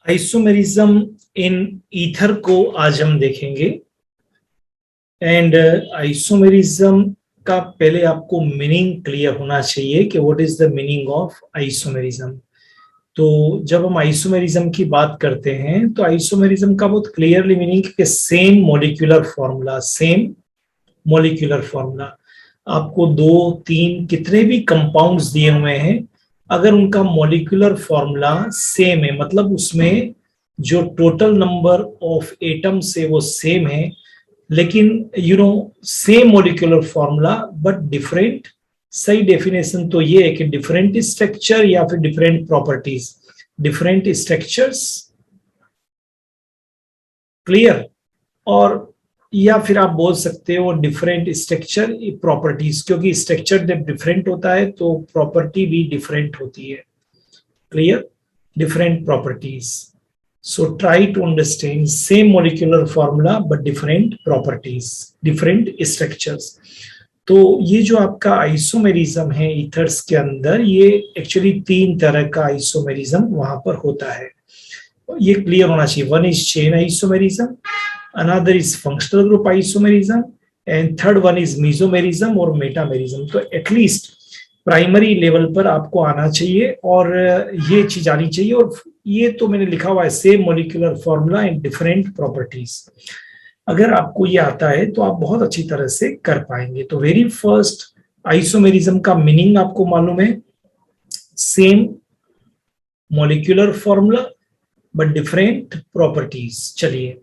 Isomerism in ether को आज हम देखेंगे। एंड आइसोमेरिज्म का पहले आपको मीनिंग क्लियर होना चाहिए कि what is the meaning of isomerism. तो जब हम आइसोमेरिज्म की बात करते हैं तो आइसोमेरिज्म का बहुत क्लियरली मीनिंग कि सेम मॉलिक्यूलर फॉर्मूला आपको दो तीन कितने भी कंपाउंड्स दिए हुए हैं, अगर उनका मॉलिक्यूलर फॉर्मूला सेम है, मतलब उसमें जो टोटल नंबर ऑफ एटम्स है वो सेम है, लेकिन same molecular formula but different. सही डेफिनेशन तो ये है कि डिफरेंट स्ट्रक्चर या फिर different properties, different structures, clear. और या फिर आप बोल सकते हो डिफरेंट स्ट्रक्चर प्रॉपर्टीज, क्योंकि स्ट्रक्चर जब डिफरेंट होता है तो प्रॉपर्टी भी डिफरेंट होती है। Clear, different properties. So try to understand same molecular formula but different properties, different structures. तो ये जो आपका आइसोमेरिज्म है ईथर्स के अंदर, ये एक्चुअली तीन तरह का आइसोमेरिज्म वहां पर होता है। ये क्लियर होना चाहिए। One is chain isomerism, another is functional group isomerism, and third one is mesomerism और metamerism। तो एटलीस्ट प्राइमरी लेवल पर आपको आना चाहिए और ये चीज आनी चाहिए। और ये तो मैंने लिखा हुआ है same molecular formula and different properties. अगर आपको ये आता है तो आप बहुत अच्छी तरह से कर पाएंगे। तो वेरी फर्स्ट आइसोमेरिज्म का मीनिंग आपको मालूम है, same molecular formula but different properties. चलिए,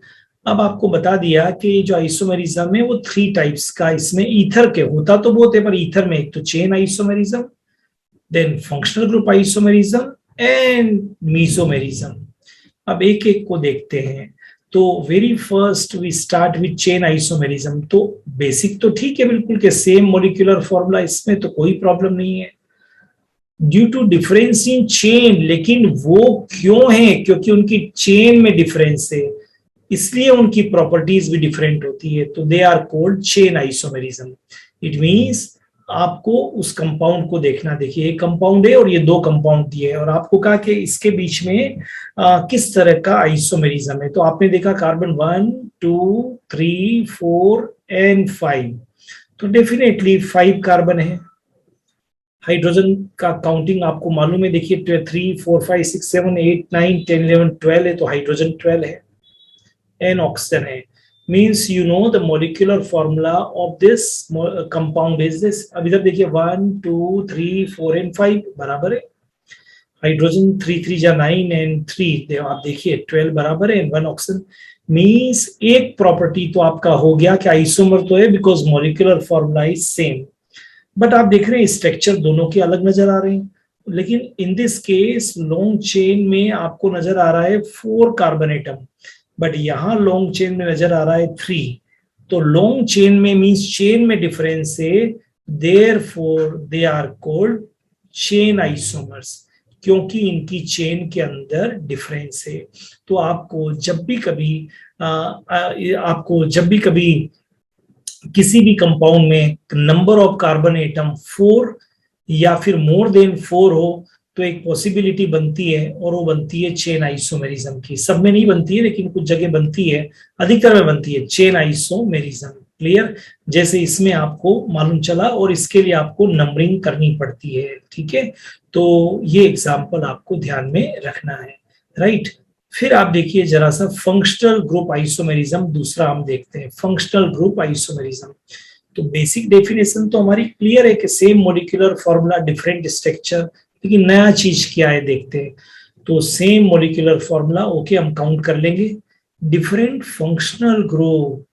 अब आपको बता दिया कि जो आइसोमेरिज्म है वो थ्री टाइप्स का इसमें ईथर के होता तो बहुत है, पर ईथर में एक तो chain isomerism, then functional group isomerism and mesomerism. अब एक एक को देखते हैं। तो very first we start with chain isomerism. तो बेसिक तो ठीक है बिल्कुल के सेम मॉलिक्यूलर फॉर्मूला, इसमें तो कोई प्रॉब्लम नहीं है due to difference in chain. लेकिन वो क्यों है? क्योंकि उनकी चेन में डिफरेंस है, इसलिए उनकी प्रॉपर्टीज भी डिफरेंट होती है। तो they are called chain isomerism. It means आपको उस कंपाउंड को देखना। देखिए एक कंपाउंड है और ये दो कंपाउंड दिए है और आपको कहा कि इसके बीच में किस तरह का आइसोमेरिज्म है। तो आपने देखा कार्बन 1 2 3 4 एंड 5, तो डेफिनेटली 5 कार्बन है। हाइड्रोजन का काउंटिंग आपको मालूम है, देखिए 3 4 5 6 7 8 9 10 11 12 है, तो हाइड्रोजन 12 है। एन ऑक्सीजन है, means you know the molecular formula of this compound is this। अब इधर देखिए 1 2 3 4 एंड 5 बराबर है। हाइड्रोजन 3 3 जा 9 एंड 3, आप देखिए 12 बराबर है, 1 ऑक्सीजन। मींस एक प्रॉपर्टी तो आपका हो गया कि आइसोमर तो है because molecular formula is same, but आप देख रहे हैं स्ट्रक्चर दोनों के अलग नजर आ रहे हैं। लेकिन in this case long chain में आपको नजर आ रहा है 4 कार्बन एटम, बट यहां लॉन्ग चेन में नजर आ रहा है 3। तो लॉन्ग चेन में मींस चेन में डिफरेंस है, therefore they are called chain isomers, क्योंकि इनकी चेन के अंदर डिफरेंस है। तो आपको जब भी कभी किसी भी कंपाउंड में नंबर ऑफ कार्बन एटम 4 या फिर मोर देन 4 हो तो एक पॉसिबिलिटी बनती है और वो बनती है चेन आइसोमेरिज्म की। सब में नहीं बनती है लेकिन कुछ जगह बनती है, अधिकतर में बनती है चेन आइसोमेरिज्म। क्लियर, जैसे इसमें आपको मालूम चला, और इसके लिए आपको नंबरिंग करनी पड़ती है। ठीक है, तो ये एग्जांपल आपको ध्यान में रखना है, राइट। फिर आप देखिए जरा सा फंक्शनल ग्रुप आइसोमेरिज्म, दूसरा हम देखते हैं फंक्शनल ग्रुप आइसोमेरिज्म। तो बेसिक डेफिनेशन तो हमारी क्लियर है कि same molecular formula different structure, लेकिन नया चीज क्या है देखते हैं। तो सेम मॉलिक्यूलर फॉर्मूला, ओके हम काउंट कर लेंगे, डिफरेंट फंक्शनल ग्रुप।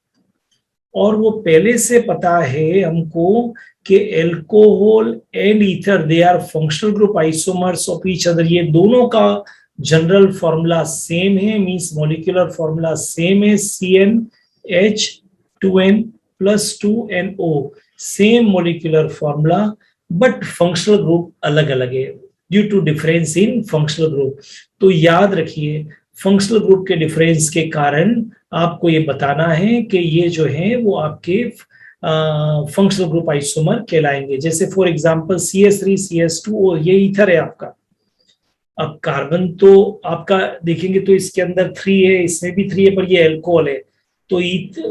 और वो पहले से पता है हमको कि alcohol and ether they are functional group isomers of each other. ये दोनों का जनरल फॉर्मूला सेम है, मींस मॉलिक्यूलर फॉर्मूला सेम है, CnH2n + 2NO, same molecular formula but functional group अलग अलग है due to difference in functional group. तो याद रखिए फंक्शनल ग्रुप के डिफरेंस के कारण आपको ये बताना है कि ये जो है वो आपके फंक्शनल ग्रुप आइसोमर कहलाएंगे। जैसे फॉर एग्जांपल CH3 CH2, ये ईथर है आपका, अब कार्बन तो आपका देखेंगे तो इसके अंदर 3 है, इसमें भी 3 है, पर ये एल्कोहल है। तो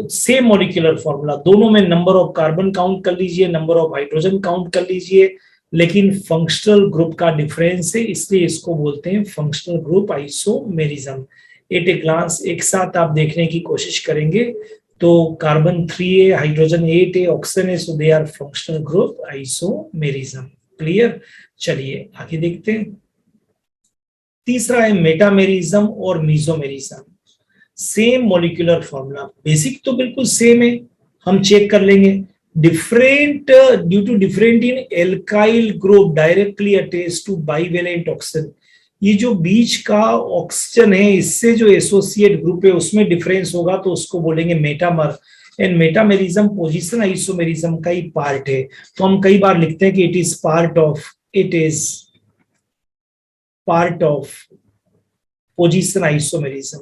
सेम मॉलिक्यूलर फॉर्मूला, दोनों में नंबर ऑफ कार्बन काउंट कर लीजिए, नंबर ऑफ हाइड्रोजन काउंट कर लीजिए, लेकिन फंक्शनल ग्रुप का डिफरेंस है, इसलिए इसको बोलते हैं functional group isomerism. At a glance एक साथ आप देखने की कोशिश करेंगे तो कार्बन 3 है, हाइड्रोजन 8 है, ऑक्सीजन है, so they are functional group isomerism. Clear? चलिए आगे देखते हैं। तीसरा है मेटामेरिज्म और mesomerism. Same molecular formula, basic तो बिल्कुल सेम है, हम चेक कर लेंगे। Different due to different in alkyl group directly attach to bivalent oxygen. ये जो बीच का ऑक्सीजन है इससे जो एसोसिएट ग्रुप है उसमें डिफरेंस होगा तो उसको बोलेंगे metamer. And metamerism position isomerism का ही पार्ट है, तो हम कई बार लिखते हैं कि it is part of position isomerism,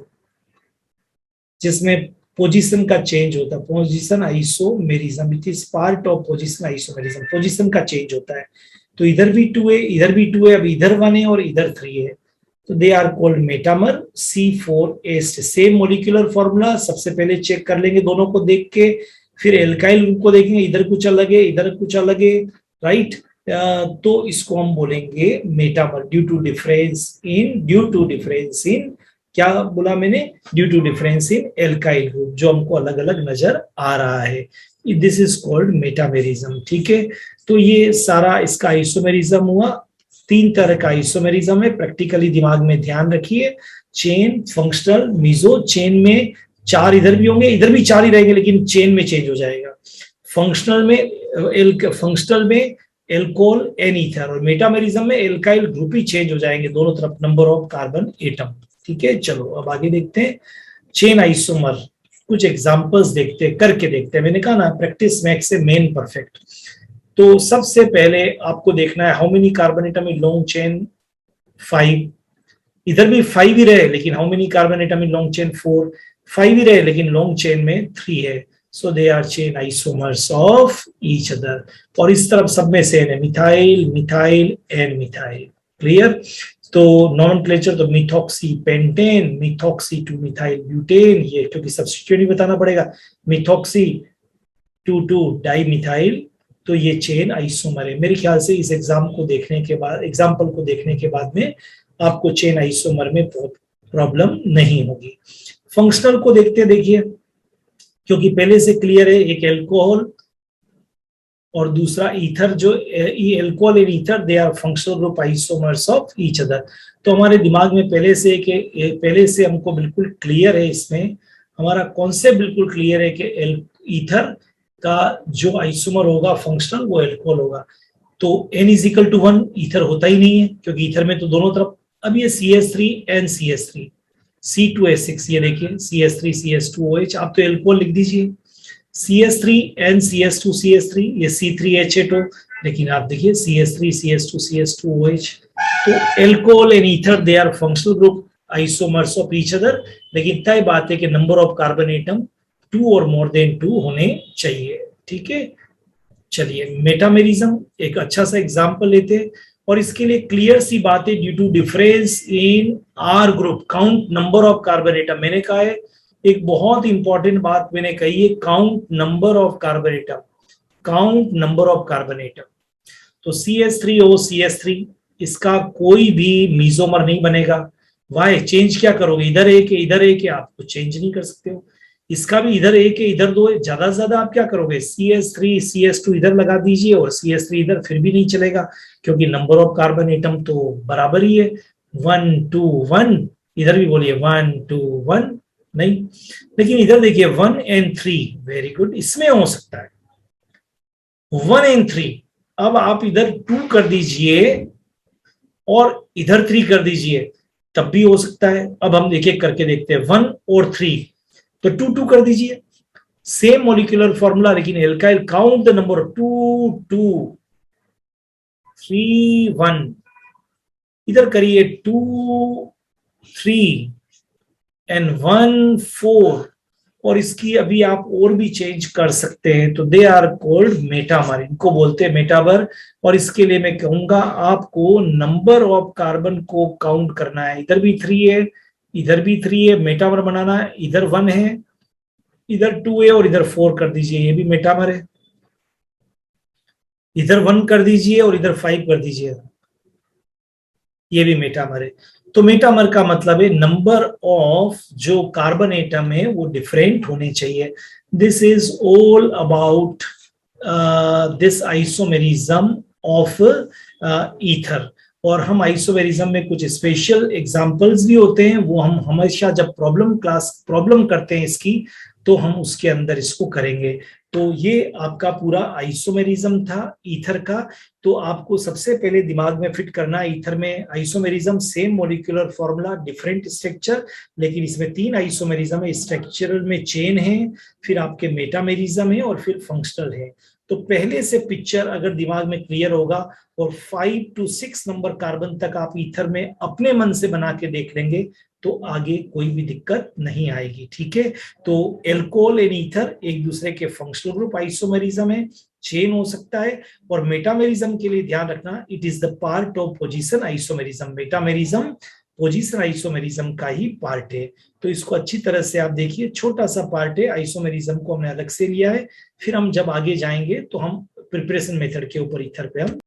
जिसमें पोजीशन का चेंज होता है। Position isomerism, it is part of position isomerism, position का चेंज होता है। तो इधर भी 2 है, इधर भी 2 है, अब इधर 1 है और इधर 3 है, तो they are called metamer. C4H, same molecular formula, सबसे पहले चेक कर लेंगे दोनों को देख के, फिर एल्काइल ग्रुप को देखेंगे, इधर कुछ अलग है, इधर कुछ अलग है, राइट। तो इसको हम बोलेंगे metamer due to difference in क्या बोला मैंने, due to difference in alkyl group, जो हमको अलग अलग नजर आ रहा है, दिस इज कॉल्ड मेटामेरिज्म। ठीक है, तो ये सारा इसका आइसोमेरिज्म हुआ। 3 तरह का आइसोमेरिज्म है, प्रैक्टिकली दिमाग में ध्यान रखिए। Chain, functional, meso. चेन में 4 इधर भी होंगे, इधर भी 4 ही रहेंगे, लेकिन चेन में चेंज हो जाएगा। फंक्शनल में एल्कोहल एन ईथर, और मेटामेरिज्म में एल्काइल ग्रुप ही चेंज हो जाएंगे दोनों तरफ, नंबर ऑफ कार्बन एटम। ठीक है, चलो अब आगे देखते हैं चेन आइसोमर। कुछ एग्जांपल्स देखते हैं, करके देखते हैं। मैंने कहा ना प्रैक्टिस मैक्स से मेन परफेक्ट। तो सबसे पहले आपको देखना है how many carbon atom in long chain, 5। इधर भी 5 ही रहे, लेकिन how many carbon atom in long chain, 4। 5 ही रहे, लेकिन लॉन्ग चेन में 3 है, so they are chain isomers of each other. और इस तरफ सब में सेम है, methyl, methyl and methyl. Clear? तो नॉमेनक्लेचर तो methoxy pentane, methoxy two methyl butane, ये क्योंकि सब्स्टिट्यूट ही बताना पड़ेगा, मिथॉक्सी टू डाई मिथाइल। तो ये चेन आइसोमर है। मेरे ख्याल से इस एग्जाम्पल को देखने के बाद में आपको चेन आइसोमर में प्रॉब्लम नहीं होगी। फंक्शनल को देखते, देखिए, क्योंकि पहले से क्लियर है, एक एल्कोहल और दूसरा ईथर, जो alcohol and ether they are functional group isomers of each other. तो हमारे दिमाग में पहले से हमको बिल्कुल क्लियर है, इसमें हमारा कॉन्सेप्ट बिल्कुल क्लियर है कि ईथर का जो आइसोमर होगा फंक्शनल, वो एल्कोहल होगा। तो n is equal to 1 ether होता ही नहीं है, क्योंकि ईथर में तो दोनों तरफ, अब ये CH3 NCH3 C2H6, ये देखिए CH3 CH2OH, आप तो एल्कोहल लिख दीजिए, CH3 NCH2 CH3, ये C3H8O, लेकिन आप देखिए CH3 CH2 CH2OH। तो alcohol and ether they are functional group isomers of each other, लेकिन तय बात है कि नंबर ऑफ कार्बन एटम 2 और मोर देन 2 होने चाहिए। ठीक है, चलिए मेटामेरिज्म एक अच्छा सा एग्जांपल लेते हैं, और इसके लिए क्लियर सी बात है, due to difference in R group count number of carbon atom. मैंने कहा है, एक बहुत इंपॉर्टेंट बात मैंने कही है, count number of carbon atom, count number of carbon atom. तो CH3O CH3, इसका कोई भी मीजोमर नहीं बनेगा। वाई चेंज क्या करोगे, इधर एक है इधर एक है, आप तो चेंज नहीं कर सकते हो। इसका भी इधर एक है इधर 2 है, ज्यादा से ज्यादा आप क्या करोगे, CH3 CH2 इधर लगा दीजिए और CH3 इधर, फिर भी नहीं चलेगा, क्योंकि नंबर ऑफ कार्बन एटम तो बराबर ही है, 1 2 1। इधर भी बोलिए 1 2 1, नहीं, लेकिन इधर देखिए 1 and 3, वेरी गुड, इसमें हो सकता है 1 and 3। अब आप इधर 2 कर दीजिए और इधर 3 कर दीजिए, तब भी हो सकता है। अब हम एक एक करके देखते हैं, 1 और 3, तो 2 2 कर दीजिए, सेम मॉलिक्यूलर फॉर्मूला, लेकिन एल्काइल काउंट द नंबर 2 2 3 1, इधर करिए 2 3 and 1 4, और इसकी अभी आप और भी चेंज कर सकते हैं, तो दे आर कॉल्ड मेटामर, इनको बोलते हैं मेटामर। और इसके लिए मैं कहूंगा आपको नंबर ऑफ कार्बन को काउंट करना है, इधर भी 3 है, इधर भी 3 है, मेटामर बनाना है, इधर 1 है, इधर 2 है और इधर 4 कर दीजिए, ये भी मेटामर है। इधर 1 कर दीजिए और इधर 5 कर दीजिए, ये भी मेटामर है। तो मेटामर का मतलब है नंबर ऑफ जो कार्बन एटम है वो डिफरेंट होने चाहिए। This is all about this isomerism of ether. और हम आइसोमेरिज्म में कुछ स्पेशल एग्जांपल्स भी होते हैं, वो हम हमेशा जब प्रॉब्लम करते हैं इसकी, तो हम उसके अंदर इसको करेंगे। तो ये आपका पूरा आइसोमेरिज्म था ईथर का। तो आपको सबसे पहले दिमाग में फिट करना है, ईथर में isomerism same molecular formula different structure, लेकिन इसमें 3 आइसोमेरिज्म है, स्ट्रक्चरल में चेन है, फिर आपके मेटामेरिज्म है और फिर फंक्शनल है। तो पहले से पिक्चर अगर दिमाग में क्लियर होगा और 5 to 6 नंबर कार्बन तक आप ईथर में अपने मन से बना के देख लेंगे, तो आगे कोई भी दिक्कत नहीं आएगी। ठीक है, तो एल्कोहल एंड ईथर एक दूसरे के फंक्शनल ग्रुप आइसोमेरिज्म है, चेन हो सकता है। और मेटामेरिज्म के लिए ध्यान रखना, it is the part of position isomerism, metamerism position isomerism का ही पार्ट है। तो इसको अच्छी तरह से आप देखिए, छोटा सा पार्ट है, आइसोमेरिज्म को हमने अलग से लिया है। फिर हम जब आगे जाएंगे तो हम प्रिपरेशन मेथड के ऊपर ईथर पे हम